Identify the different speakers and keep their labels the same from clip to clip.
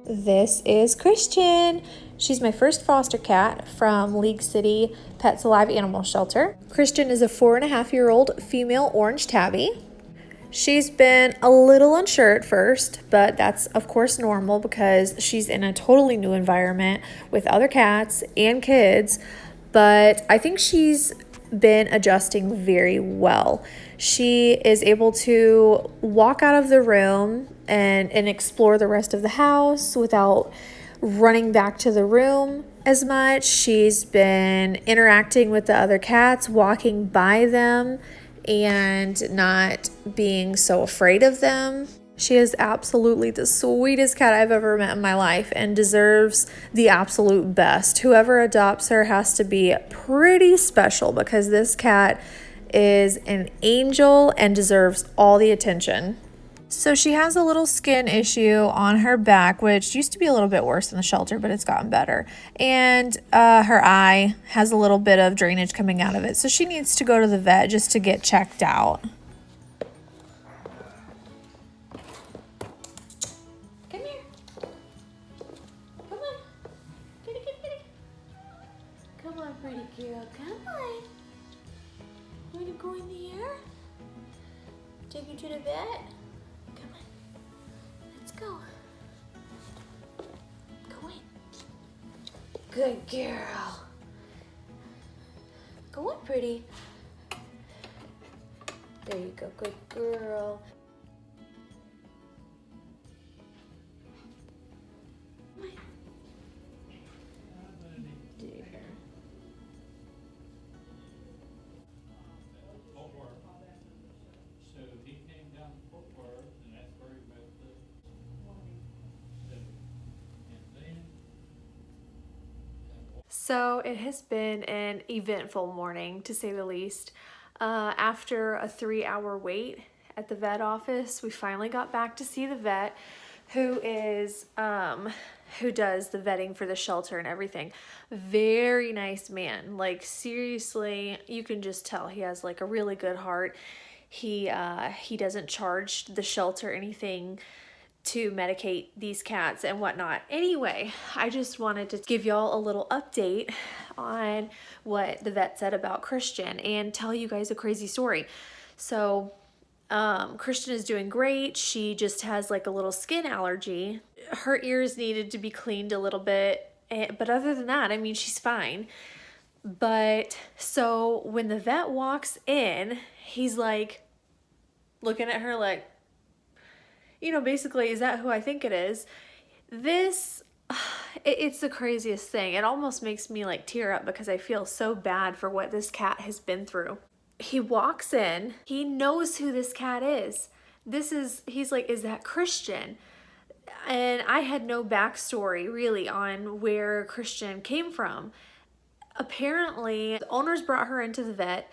Speaker 1: This is Christian. She's my first foster cat from League City Pets Alive Animal Shelter. Christian is a 4.5-year-old female orange tabby. She's been a little unsure at first, but that's of course normal because she's in a totally new environment with other cats and kids, but I think she's been adjusting very well. She is able to walk out of the room and explore the rest of the house without running back to the room as much. She's been interacting with the other cats, walking by them, and not being so afraid of them. She is absolutely the sweetest cat I've ever met in my life and deserves the absolute best. Whoever adopts her has to be pretty special because this cat is an angel and deserves all the attention. So she has a little skin issue on her back, which used to be a little bit worse in the shelter, but it's gotten better. And her eye has a little bit of drainage coming out of it. So she needs to go to the vet just to get checked out. Come here. Come on. Kitty, kitty, kitty. Come on, pretty girl. Come on. Want to go in the air? Take you to the vet? Go. Go in. Good girl. Go in, pretty. There you go. Good girl. So it has been an eventful morning, to say the least. After a 3-hour wait at the vet office, we finally got back to see the vet who does the vetting for the shelter and everything. Very nice man. Like, seriously, you can just tell he has like a really good heart. He doesn't charge the shelter anything to medicate these cats and whatnot. Anyway, I just wanted to give y'all a little update on what the vet said about Christian and tell you guys a crazy story. So Christian is doing great. She just has like a little skin allergy. Her ears needed to be cleaned a little bit, but other than that, I mean, she's fine. But so when the vet walks in, he's like looking at her like, you know, basically, is that who I think it is? It's the craziest thing. It almost makes me like tear up because I feel so bad for what this cat has been through. He walks in, he knows who this cat is. He's like, is that Christian? And I had no backstory really on where Christian came from. Apparently, the owners brought her into the vet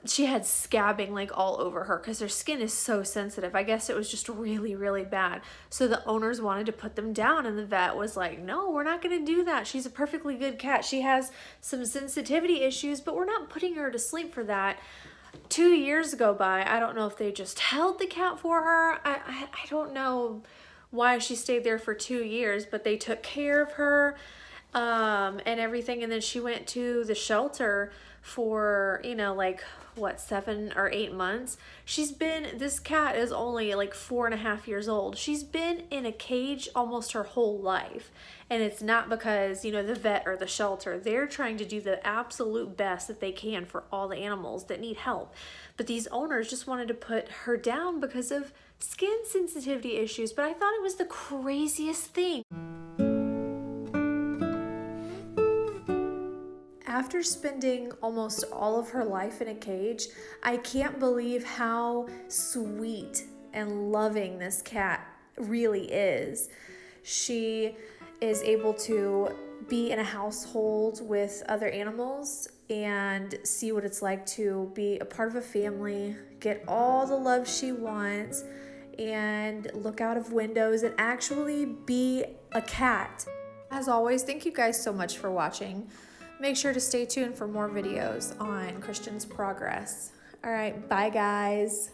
Speaker 1: she had scabbing like all over her because her skin is so sensitive. I guess it was just really, really bad. So the owners wanted to put them down and the vet was like, no, we're not going to do that. She's a perfectly good cat. She has some sensitivity issues, but we're not putting her to sleep for that. 2 years go by. I don't know if they just held the cat for her. I don't know why she stayed there for 2 years, but they took care of her and everything. And then she went to the shelter for, you know, like what, 7 or 8 months. This cat is only like 4.5 years old. She's been in a cage almost her whole life. And it's not because, you know, the vet or the shelter, they're trying to do the absolute best that they can for all the animals that need help. But these owners just wanted to put her down because of skin sensitivity issues. But I thought it was the craziest thing. After spending almost all of her life in a cage, I can't believe how sweet and loving this cat really is. She is able to be in a household with other animals and see what it's like to be a part of a family, get all the love she wants, and look out of windows and actually be a cat. As always, thank you guys so much for watching. Make sure to stay tuned for more videos on Christian's progress. All right, bye guys.